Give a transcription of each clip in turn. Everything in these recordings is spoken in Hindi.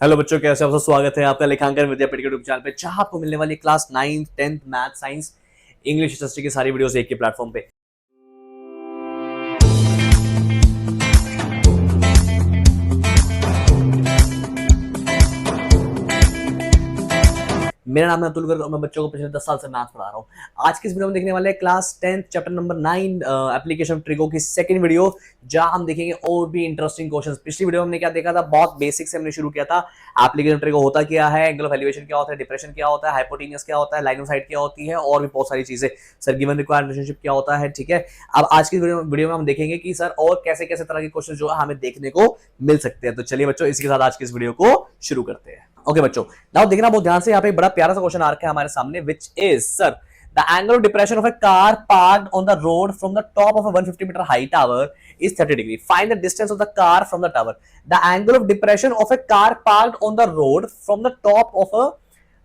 हेलो बच्चों, कैसे हो? स्वागत है आपका लेखांकन विद्यापीठ के यूट्यूब चैनल पे, जहां आपको मिलने वाली class 9th 10th math science English history की सारी वीडियोस एक के प्लेटफॉर्म पे। मेरा नाम है अतुल गर्ग और मैं बच्चों को पिछले 10 साल से मैथ पढ़ा रहा हूँ। आज की इस वीडियो में देखने वाले class 10th chapter number 9 application trigo की सेकंड वीडियो, जहां हम देखेंगे और भी इंटरेस्टिंग क्वेश्चंस। पिछली वीडियो में हमने क्या देखा था, बहुत बेसिक से हमने शुरू किया था। एप्लीकेशन ट्रिगो होता क्या है, एंगल ऑफ एलिवेशन क्या होता है, डिप्रेशन क्या होता है, हाइपोटेन्यूज क्या होता है, लाइन ऑफ साइट क्या होती है, और भी बहुत सारी चीजें। सर गिवन रिक्वायर्ड रिलेशनशिप क्या होता है, ठीक है। अब आज की वीडियो में हम देखेंगे कि सर और कैसे कैसे तरह के क्वेश्चन जो है हमें देखने को मिल सकते हैं। तो चलिए बच्चों, इसी के साथ आज की इस वीडियो को शुरू करते हैं। ओके बच्चों, नाउ देखना बहुत ध्यान से। यहाँ पे एक बड़ा प्यारा सा क्वेश्चन आ रखा है हमारे सामने, which is sir the angle of depression of a car parked on the road from the top of a 150 metre high tower is 30 degree. Find the distance of the car from the tower. The angle of depression of a car parked on the road from the top of a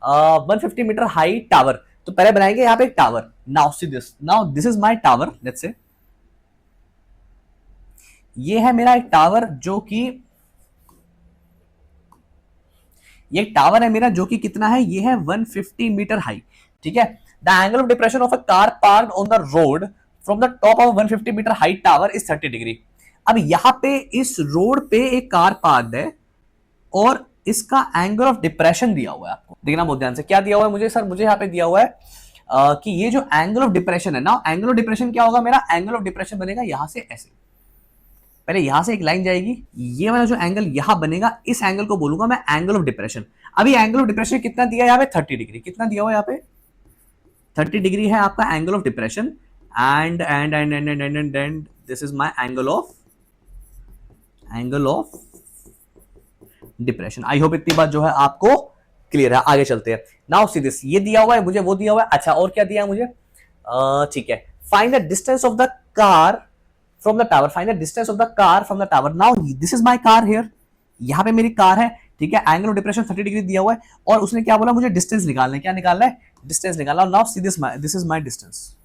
150 meter high tower. तो पहले बनाएंगे यहाँ पे एक tower. Now see this. Now this is my tower. Let's say ये है मेरा एक टावर जो कि ये टावर है मेरा जो कि कितना है, ये है 150 मीटर हाई, ठीक है। The angle of depression of a car parked on the road from the top of 150 metre high tower is 30 degree. अब यहां पे इस रोड पे एक कार पार्क्ड है और इसका एंगल ऑफ डिप्रेशन दिया हुआ है। आपको देखना बहुत ध्यान से, क्या दिया हुआ है मुझे, सर मुझे यहां पे दिया हुआ है कि ये जो एंगल ऑफ डिप्रेशन है ना, एंगल ऑफ डिप्रेशन क्या होगा, मेरा एंगल ऑफ डिप्रेशन बनेगा यहां से ऐसे। पहले यहां से एक लाइन जाएगी, ये वाला जो एंगल यहां बनेगा, इस एंगल को बोलूंगा मैं एंगल ऑफ डिप्रेशन। अभी एंगल ऑफ डिप्रेशन कितना दिया है यहाँ पे, 30 डिग्री। कितना दिया हुआ है यहाँ पे, 30 डिग्री है आपका angle of depression. And this is my angle of depression. I hope इतनी बात जो है आपको क्लियर है। आगे चलते हैं। नाउ सी दिस, ये दिया हुआ है मुझे, वो दिया हुआ है। अच्छा, और क्या दिया है मुझे, ठीक है। Find the distance of the car from the tower. Find the distance of the car from the tower. Now this is my car here. यहाँ पे मेरी कार है, ठीक है। एंगल ऑफ डिप्रेशन 30 डिग्री दिया हुआ है और उसने क्या बोला, मुझे डिस्टेंस निकालना है। क्या निकालना है, डिस्टेंस निकालना। Now see this is my distance,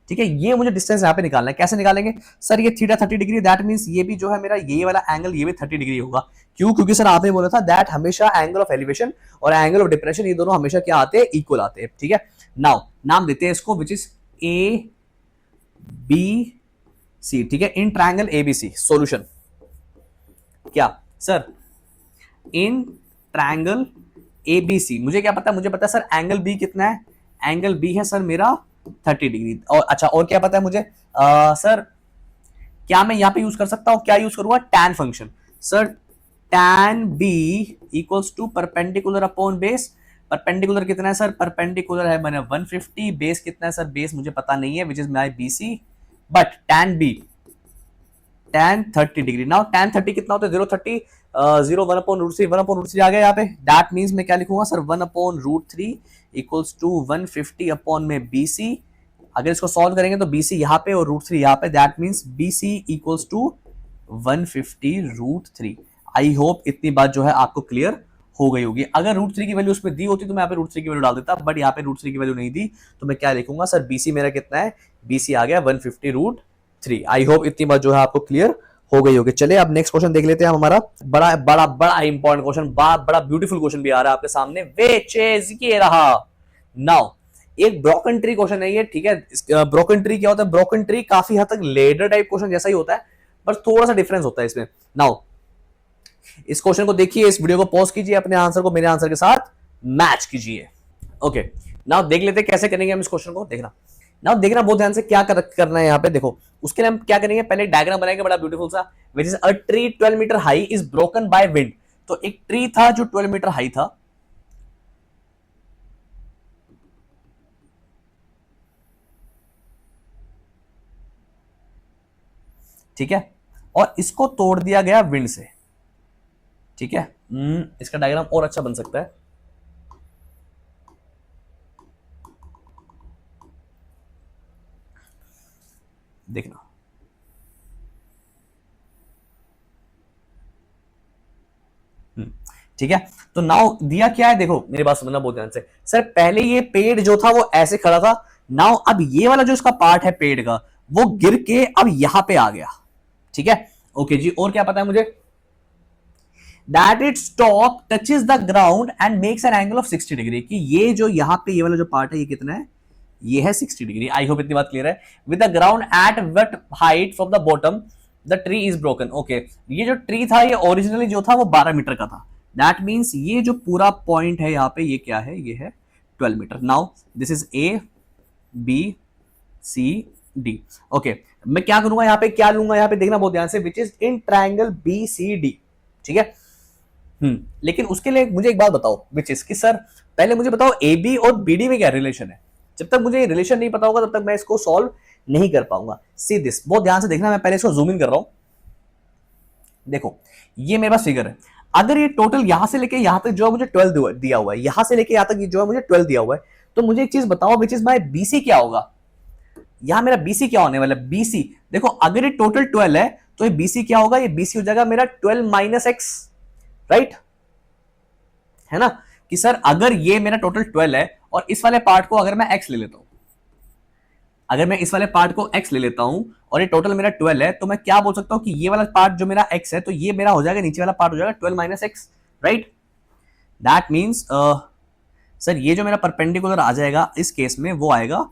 ठीक है। ये मुझे डिस्टेंस यहाँ पे निकालना है। कैसे निकालेंगे सर, ये थीटा 30 डिग्री, दैट मींस ये भी जो है मेरा ये वाला एंगल, ये भी 30 डिग्री होगा। क्यों? क्योंकि सर आपने बोला था दैट हमेशा एंगल ऑफ एलिवेशन और एंगल ऑफ डिप्रेशन ये दोनों हमेशा क्या आते हैं, इक्वल आते हैं, ठीक है। नाउ नाम देते हैं इसको, विच इज ए बी सी, ठीक है। इन ट्रायंगल एबीसी सॉल्यूशन क्या सर, इन ट्रायंगल एबीसी मुझे क्या पता है, मुझे पता है सर एंगल बी कितना है, एंगल बी है सर मेरा 30 डिग्री। और अच्छा, और क्या पता है मुझे, सर क्या मैं यहां पे यूज कर सकता हूं, क्या यूज करूंगा, tan function. Sir tan B equals to perpendicular upon base. Perpendicular कितना है सर, परपेंडिकुलर है मैंने 150, बेस कितना है सर, बेस मुझे पता नहीं है, which is my BC, but tan b tan 30 degree. Now tan 30 कितना होता है, 0 0 1 अपॉन रूट 3, 1 अपॉन रूट 3 आ गया यहाँ पे। दैट मींस मैं क्या लिखूंगा sir, 1 upon root 3 equals to 150 upon में bc। अगर इसको सॉल्व करेंगे तो bc यहाँ पे और रूट 3 यहाँ पे, that means bc equals to 150 root 3। I hope इतनी बात जो है आपको क्लियर हो गई होगी। अगर रूट 3 की वैल्यू उसमें दी होती तो मैं यहाँ पे रूट 3 की वैल्यू डाल देता, बट यहाँ पे रूट 3 की वैल्यू नहीं दी तो मैं क्या लिखूंगा सर, BC मेरा कितना है, BC आ गया 150 रूट 3। आई होप इतनी बात जो है आपको क्लियर हो गई होगी। चलिए अब नेक्स्ट क्वेश्चन देख लेते हैं। हमारा बड़ा बड़ा बड़ा इंपॉर्टेंट क्वेश्चन, बड़ा ब्यूटीफुल क्वेश्चन भी आ रहा है आपके सामने, व्हिच इज ये रहा। नाउ एक ब्रोकन ट्री क्वेश्चन है ये, ठीक है। ब्रोकन ट्री क्या होता है, ब्रोकन ट्री काफी हद तक लेडर टाइप क्वेश्चन जैसा ही होता है, पर थोड़ा सा डिफरेंस होता है इसमें। नाउ इस क्वेश्चन को देखिए, इस वीडियो को पॉज कीजिए, अपने आंसर को मेरे आंसर के साथ मैच कीजिए। ओके, नाउ देख लेते हैं कैसे करेंगे हम इस क्वेश्चन को। देखना नाउ, देखना बहुत ध्यान से क्या करना है यहाँ पे। देखो उसके लिए हम क्या करेंगे, पहले डायग्राम बनाएंगे बड़ा ब्यूटीफुल सा, which is a tree 12 metre high is broken by wind. तो एक ट्री था जो 12 मीटर हाई था, ठीक है, और इसको तोड़ दिया गया विंड से, ठीक है। इसका डायग्राम और अच्छा बन सकता है। देखना ठीक है। तो नाउ दिया क्या है, देखो मेरी बात समझना बहुत ध्यान से। सर पहले ये पेड़ जो था वो ऐसे खड़ा था, नाउ अब ये वाला जो इसका पार्ट है पेड़ का, वो गिर के अब यहां पे आ गया, ठीक है। ओके जी, और क्या पता है मुझे, that its top touches the ground and makes an angle of 60 degree, कि ये जो यहाँ पे ये वाला जो पार्ट है ये कितना है, ये है 60 डिग्री। आई होप इतनी बात क्लियर है। With the ground eight what height from the bottom the tree is broken. Okay, ये जो ट्री था ये ओरिजिनली जो था वो 12 मीटर का था। दैट मीन्स ये जो पूरा पॉइंट है यहाँ पे ये क्या है, ये है 12 मीटर। Now this is A B C D. Okay, मैं क्या करूंगा यहाँ पे, क्या लूंगा यहाँ पे, देखना बहुत ध्यान से, which is in triangle B C D. ठीक है, लेकिन उसके लिए मुझे एक बात बताओ, विच इज कि सर पहले मुझे बताओ ए बी और बी डी में क्या रिलेशन है। जब तक मुझे रिलेशन नहीं पता होगा तब तक मैं इसको सॉल्व नहीं कर पाऊंगा। सी दिस, बहुत ध्यान से देखना, मैं पहले इसको जूम इन कर रहा हूं। देखो ये मेरे पास फिगर है, अगर ये टोटल यहां से लेके यहां तक जो है मुझे 12 दिया हुआ है, यहां से लेके यहां तक जो है मुझे 12 दिया हुआ है, तो मुझे एक चीज बताओ विच इज माई बीसी क्या होगा, यहां मेरा बीसी क्या होने वाला है। बीसी देखो, अगर ये टोटल 12 है तो ये बीसी क्या होगा, ये बीसी हो जाएगा मेरा 12 माइनस एक्स, राइट है ना। कि सर अगर ये मेरा टोटल 12 है और इस वाले पार्ट को अगर मैं x ले लेता हूं, अगर मैं इस वाले पार्ट को x ले लेता हूं और ये टोटल मेरा 12 है, तो मैं क्या बोल सकता हूं कि ये वाला पार्ट जो मेरा x है, तो ये मेरा हो जाएगा, नीचे वाला पार्ट हो जाएगा 12 minus x, right. That means sir ये जो मेरा परपेंडिकुलर आ जाएगा इस केस में वो आएगा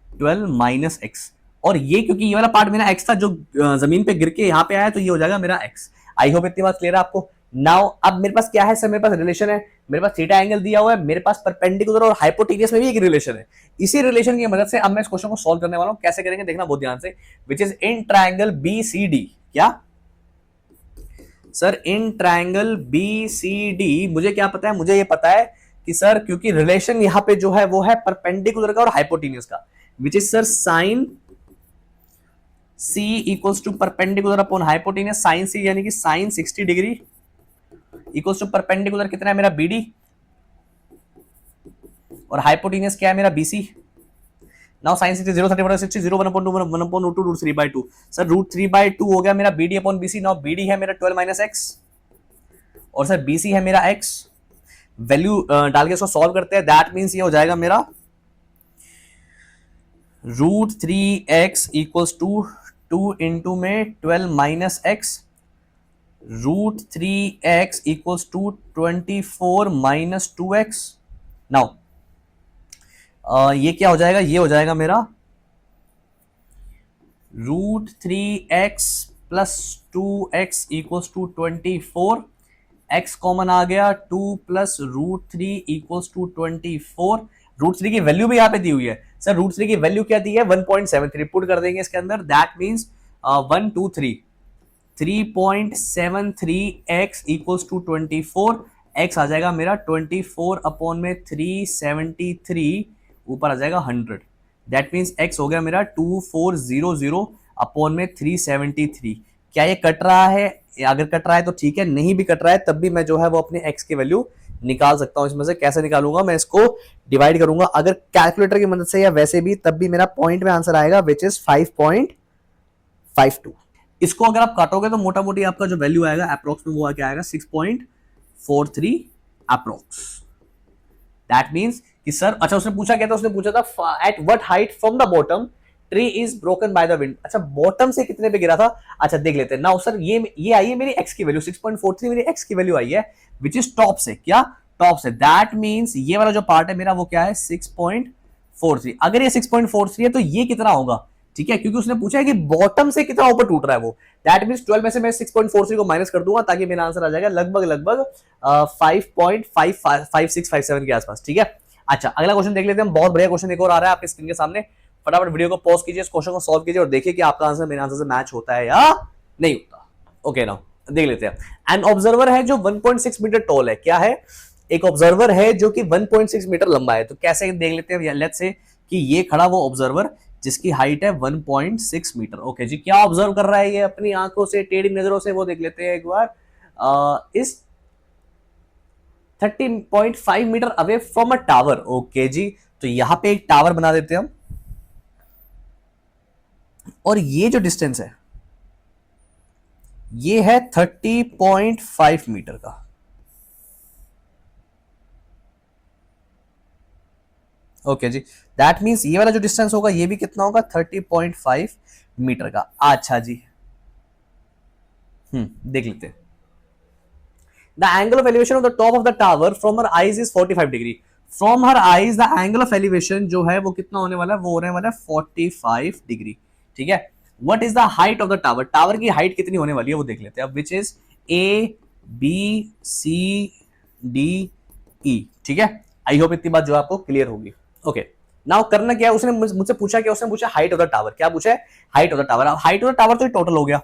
12 माइनस एक्स, और ये क्योंकि ये वाला पार्ट मेरा x था जो जमीन पे गिर के यहाँ पे आया, तो ये हो जाएगा मेरा x। आई होप इतनी बात क्लियर है आपको। नाउ अब मेरे पास क्या है सर, मेरे पास रिलेशन है, मेरे पास थीटा एंगल दिया हुआ है, मेरे पास परपेंडिकुलर और हाइपोटेनियस में भी एक रिलेशन है। इसी रिलेशन की मदद से अब मैं इस क्वेश्चन को सॉल्व करने वाला हूं। कैसे करेंगे देखना बहुत ध्यान से, which is in triangle B C D. क्या sir, in triangle B C D मुझे क्या पता है, मुझे ये पता है कि सर क्योंकि रिलेशन यहां पे जो है वो है परपेंडिकुलर का और हाइपोटेनियस का, which is sir sine C equals to perpendicular upon hypotenuse sine C, यानी कि sine 60 degree equals to perpendicular कितना है मेरा बीडी, और हाइपोटेनियस क्या है मेरा BC. Now sine 60 0 30 60 0 1 upon 2 1 upon root 2 root 3/2, sir root 3/2 हो गया मेरा BD upon BC. Now BD है मेरा 12 माइनस एक्स और सर बीसी है मेरा एक्स। वैल्यू डाल के इसको सॉल्व करते हैं। दैट मीन्स ये हो जाएगा मेरा root 3x equals to 2 into में 12 minus x, root 3x equals to 24 minus 2x। Now ये क्या हो जाएगा, ये हो जाएगा मेरा root 3x plus 2x equals to 24, x common आ गया, 2 plus root 3 equals to 24। Root 3 की वैल्यू भी यहां पे दी हुई है सर, रूट 3 की वैल्यू क्या दी है 1.73, पुट कर देंगे इसके अंदर। That means 1 2 3 3.73x equals to 24, x आ जाएगा मेरा 24 अपॉन में 373, ऊपर आ जाएगा 100। दैट मीन्स x हो गया मेरा 2400 अपॉन में 373। क्या ये कट रहा है, अगर कट रहा है तो ठीक है, नहीं भी कट रहा है तब भी मैं जो है वो अपने x की वैल्यू निकाल सकता हूं। इसमें से कैसे निकालूंगा, मैं इसको डिवाइड करूंगा अगर कैलकुलेटर की मदद से या वैसे भी, तब भी मेरा पॉइंट में आंसर आएगा विच इज 5.52। इसको अगर आप काटोगे तो मोटा मोटी आपका जो वैल्यू आएगा अप्रोक्स में वो क्या आएगा 6.43 अप्रोक्स। दैट मीन्स कि सर अच्छा उसने पूछा क्या था, उसने पूछा था at what height from the bottom tree is broken by the wind. अच्छा बॉटम से कितने पे गिरा था, अच्छा देख लेते हैं। नाउ सर ये आई है मेरी एक्स की वैल्यू 6.43, मेरी एक्स की वैल्यू आई है विच इज टॉप से, क्या टॉप से। दैट मीन्स ये वाला जो पार्ट है मेरा वो क्या है 6.43। अगर ये 6.43 है तो ये कितना होगा, ठीक है, क्योंकि उसने पूछा है कि बॉटम से कितना ऊपर टूट रहा है वो। दैट मींस 12 में से मैं 6.43 को माइनस कर दूंगा ताकि मेरा आंसर आ जाएगा लगभग 5.5657 के आसपास। ठीक है, अच्छा अगला क्वेश्चन देख लेते हैं। बहुत बढ़िया क्वेश्चन एक और आ रहा है आपके स्क्रीन के सामने। फटाफट वीडियो को पॉज कीजिए, इस क्वेश्चन को सॉल्व कीजिए और देखिए कि आपका आंसर मेरे आंसर से मैच होता है या नहीं होता। ओके नाउ देख लेते हैं। एन ऑब्जर्वर है जो 1.6 मीटर टॉल है। क्या है, एक ऑब्जर्वर है जो कि 1.6 मीटर लंबा है। तो कैसे देख लेते हैं, लेट्स से कि ये खड़ा वो ऑब्जर्वर जिसकी हाइट है 1.6 मीटर। ओके जी, क्या ऑब्जर्व कर रहा है ये अपनी आंखों से, टेढ़ी नजरों से, वो देख लेते हैं एक बार। इस 30.5 metre away from a tower. Okay जी, तो यहां पे एक टावर बना देते हैं हम, और ये जो डिस्टेंस है ये है 30.5 मीटर का। ओके जी, दैट मींस ये वाला जो डिस्टेंस होगा ये भी कितना होगा 30.5 मीटर का। अच्छा जी, देख लेते हैं। The angle of elevation of the top of the tower from her eyes is 45 degree. From her eyes the angle of elevation जो है वो कितना होने वाला है, वो होने वाला है 45 डिग्री। ठीक है, what is the height of the tower, tower की हाइट कितनी होने वाली है वो देख लेते हैं अब, which is A B C D E. ठीक है, आई होप इतनी बात जो आपको क्लियर होगी। ओके, नाउ करना क्या है, उसने मुझसे पूछा क्या, उसने पूछा हाइट ऑफ द टावर, क्या पूछा है, height of the tower. Height of the tower तो टोटल हो गया,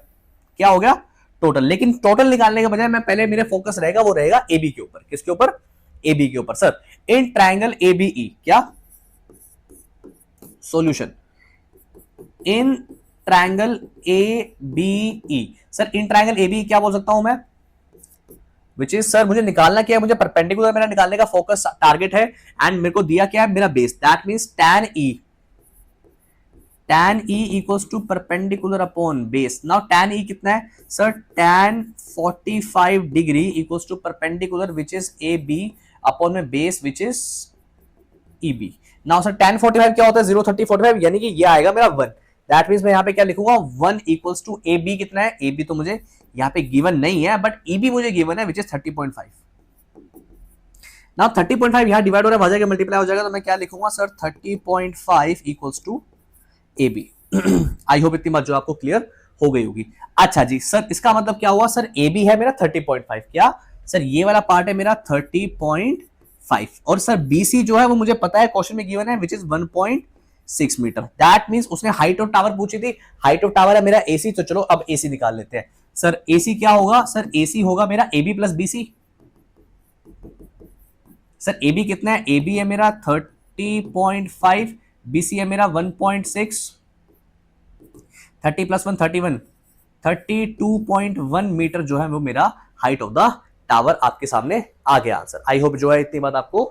क्या हो गया, टोटल। लेकिन टोटल निकालने के बजाय मैं पहले मेरे फोकस रहेगा वो रहेगा ए बी के ऊपर। किसके ऊपर, ए बी के ऊपर। Sir in triangle A B E, क्या solution in triangle A B E. Sir in triangle A B क्या बोल सकता हूं मैं, विच इज, सर मुझे निकालना क्या है, मुझे परपेंडिकुलर मेरा निकालने का फोकस टारगेट है, एंड मेरे को दिया क्या है, मेरा base, that means tan e equals to perpendicular upon base. Now tan e कितना है sir, tan 45 degree equals to perpendicular which is A B upon में base which is E B. Now sir tan 45 क्या होता है, 0 30 45, यानी कि ये आएगा मेरा 1। दैट मींस मैं यहां पे क्या लिखूंगा, 1 इक्वल्स टू ए बी कितना है, ए बी तो मुझे यहाँ पे गिवन नहीं है, बट ई बी मुझे गिवन है विच इज 30.5। नाउ 30.5 यहाँ डिवाइड हो रहा है, भाजा के मल्टीप्लाई हो जाएगा, तो मैं क्या लिखूंगा sir 30.5 equals to A B. I hope इतनी बात जो आपको क्लियर हो गई होगी। अच्छा जी सर, इसका मतलब क्या हुआ, सर ए बी है मेरा 30.5, क्या सर ये वाला पार्ट है मेरा 30.5, और सर बी सी जो है वो मुझे पता है क्वेश्चन में गिवन है which is 1.6 metre. That means उसने हाइट ऑफ टावर पूछी थी, हाइट ऑफ टावर है मेरा एसी, तो चलो अब एसी निकाल लेते हैं। सर एसी क्या होगा, सर एसी होगा मेरा A B plus B C. Sir A B कितना है, ए बी है मेरा 30.5, बी सी है मेरा 1.6, 30 प्लस 1 31, 32.1 मीटर जो है वो मेरा हाइट ऑफ द टावर आपके सामने आ गया आंसर। आई होप जो है इतनी बात आपको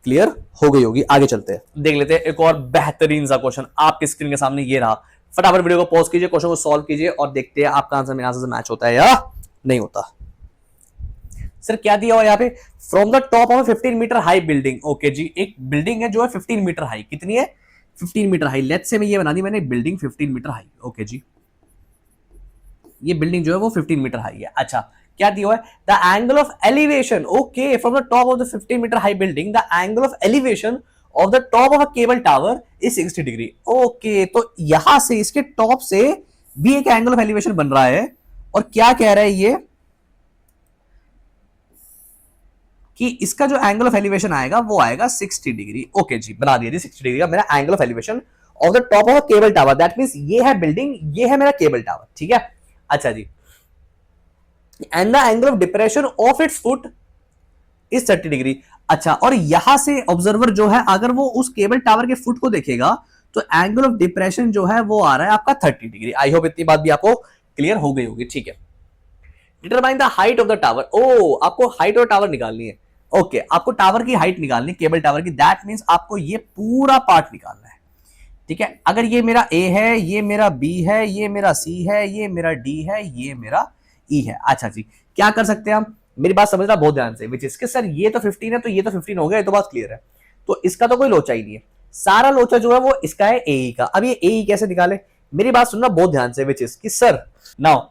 क्लियर हो गई होगी। आगे चलते हैं, देख लेते हैं एक और बेहतरीन सा क्वेश्चन आपके स्क्रीन के सामने ये रहा। फटाफट वीडियो को पॉज कीजिए, क्वेश्चन को सॉल्व कीजिए और देखते हैं आपका आंसर मेरे आंसर से मैच होता है या नहीं होता। सर क्या दिया हुआ यहाँ पे, from the top of 15 metre high building. Okay जी, एक बिल्डिंग है जो है 15 मीटर हाई, कितनी है 15 मीटर हाई। लेट्स से मैं ये बना दी मैंने बिल्डिंग 15 मीटर हाई। ओके जी, ये बिल्डिंग जो है वो 15 मीटर हाई है। अच्छा क्या दिया हुआ है, the angle of elevation, okay from the top of the 15 metre high building the angle of elevation of the top of a cable tower is 60 degree. Okay, तो यहां से इसके टॉप से भी एक एंगल ऑफ एलिवेशन बन रहा है, और क्या कह रहा है ये कि इसका जो एंगल ऑफ एलिवेशन आएगा वो आएगा 60 डिग्री। ओके जी, बना दिया जी 60 डिग्री का मेरा angle of elevation of the top of a cable tower. That means ये है बिल्डिंग, ये है मेरा केबल टावर। ठीक है, अच्छा जी, and the angle of depression of its foot is 30 degree. अच्छा, और यहां से ऑब्जर्वर जो है अगर वो उस केबल टावर के फुट को देखेगा तो एंगल ऑफ डिप्रेशन जो है वो आ रहा है आपका 30 डिग्री। आई होप इतनी बात भी आपको क्लियर हो गई होगी। ठीक है, determine the height of the tower. ओ, आपको हाइट ऑफ टावर निकालनी है। ओके, आपको टावर की हाइट निकालनी, केबल टावर की। दैट मींस आपको ये पूरा पार्ट निकालना है। ठीक है, अगर ये मेरा ए है, ये मेरा बी है, ये मेरा सी है, ये मेरा डी है, ये मेरा ई है। अच्छा जी, क्या कर सकते हैं हम, मेरी बात समझना बहुत ध्यान से, विच इज कि सर ये तो 15 है तो ये तो 15 हो गया, ये तो बात क्लियर है, तो इसका तो कोई लोचा ही नहीं है, सारा लोचा जो है वो इसका है ए का। अब ये ए कैसे निकाले, मेरी बात सुनना बहुत ध्यान से, विच इज कि सर नाउ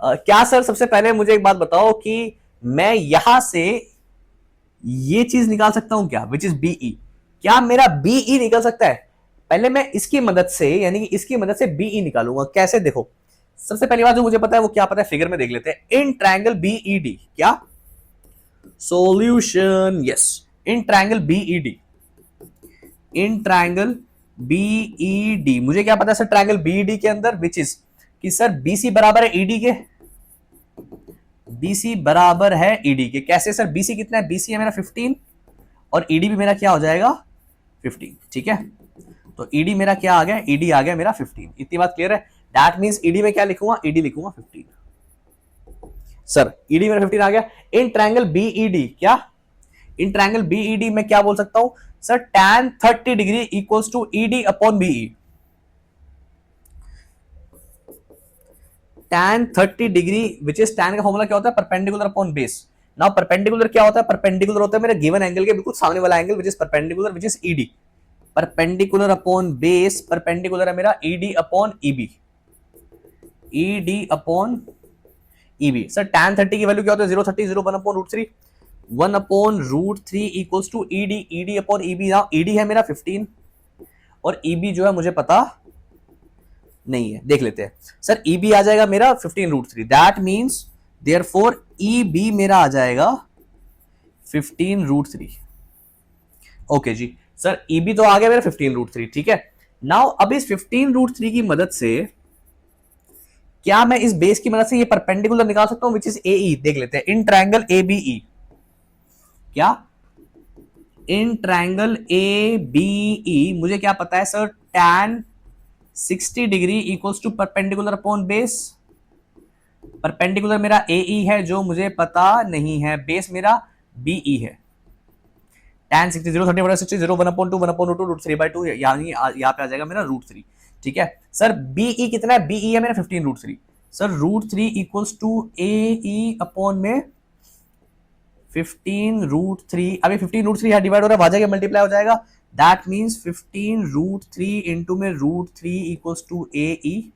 क्या सर, सबसे पहले मुझे एक बात बताओ कि मैं यहां से ये चीज निकाल सकता हूं क्या, विच इज बीई। क्या मेरा बीई निकल सकता है? पहले मैं इसकी मदद से, यानी कि इसकी मदद से बीई निकालूंगा। कैसे, देखो सबसे पहली बात जो मुझे पता है वो क्या पता है, फिगर में देख लेते हैं। इन ट्रायंगल बीईडी, क्या solution, yes, in triangle B.Ed, in triangle B.Ed मुझे क्या पता है सर, ट्रायंगल बीईडी के अंदर विच इज कि सर बीसी बराबर है ईडी के, बीसी बराबर है ईडी के। कैसे सर, बीसी कितना है, बीसी है मेरा 15 और ईडी भी मेरा क्या हो जाएगा 15। ठीक है, तो ईडी मेरा क्या आ गया, ईडी आ गया मेरा 15। इतनी बात क्लियर है। दैट मींस ईडी में क्या लिखूंगा, ईडी लिखूंगा 15। सर ईडी मेरा 15 आ गया। इन ट्रायंगल बीईडी, क्या इन ट्रायंगल बीईडी में क्या बोल सकता हूं sir, tan 30 degree equals to ED upon BE. tan 30 degree which is tan का फॉर्मूला क्या होता है, perpendicular upon base. Now perpendicular क्या होता है, परपेंडिकुलर होता है मेरे गिवन एंगल के बिल्कुल सामने वाला angle which is perpendicular, which is ED. Perpendicular upon base, perpendicular है मेरा ED upon EB, ED upon EB. Sir tan 30 की वैल्यू क्या होता है? 030 0 1 upon root three, 1 upon root three equals to ED, ED upon EB. Now ED है मेरा 15 और ईबी जो है मुझे पता नहीं है, देख लेते हैं। सर ईबी आ जाएगा मेरा 15 root three, that means therefore EB मेरा आ जाएगा 15 रूट थ्री। ओके जी, सर ईबी तो आ गया मेरा 15 रूट थ्री, ठीक है। नाउ अब इस 15 रूट थ्री की मदद से क्या मैं इस बेस की मदद से ये परपेंडिकुलर निकाल सकता हूं, विच इज एई। देख लेते हैं, इन ट्रायंगल एबीई, क्या इन ट्रायंगल एबीई मुझे क्या पता है sir? tan 60 degree equals to perpendicular upon base. Perpendicular मेरा एई है जो मुझे पता नहीं है, बेस मेरा बीई है। tan 60 0 30 60 0 1 upon 2 1 upon root 2 root 3 by 2, यानी यहाँ पे आ जाएगा मेरा रूट 3, ठीक है। सर बीई कितना है? बीई है मेरा 15 root 3। Sir root 3 equals to AE upon में 15 रूट 3। अभी 15 रूट 3 यहाँ डिवाइड हो रहा है, आ जाएगा मल्टीप्लाई हो जाएगा, दैट मीन्स 15 रूट 3 इंटू में रूट 3 इक्वल्स टू एई।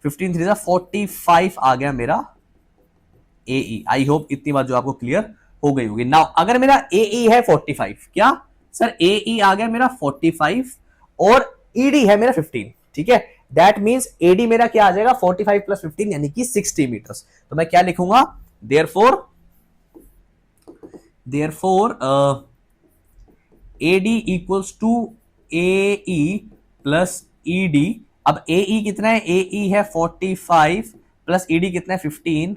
15 3 45 आ गया मेरा एई। आई होप इतनी बात जो आपको क्लियर हो गई होगी। नाउ अगर मेरा एई है 45, क्या सर एई आ गया मेरा 45 और ईडी है मेरा 15, ठीक है। दैट मींस एडी मेरा क्या आ जाएगा? 45 प्लस 15 यानी कि 60 मीटर्स। तो मैं क्या लिखूंगा? Therefore AD equals to AE plus ED. अब एई कितना है? एई है 45 प्लस ईडी कितना है? 15,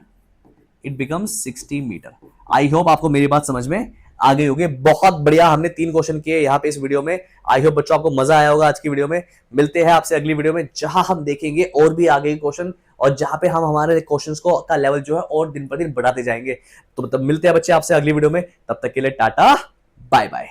it becomes 60 metre. I hope आपको मेरी बात समझ में आ गई होगी। बहुत बढ़िया, हमने 3 क्वेश्चन किए यहाँ पे इस वीडियो में। आई होप बच्चों आपको मजा आया होगा आज की वीडियो में। मिलते हैं आपसे अगली वीडियो में, जहां हम देखेंगे और भी आगे के क्वेश्चन और जहां पे हम हमारे क्वेश्चंस को का लेवल जो है और दिन पर दिन बढ़ाते जाएंगे। तो मतलब मिलते हैं बच्चे आपसे अगली वीडियो में, तब तक के लिए टाटा बाय बाय।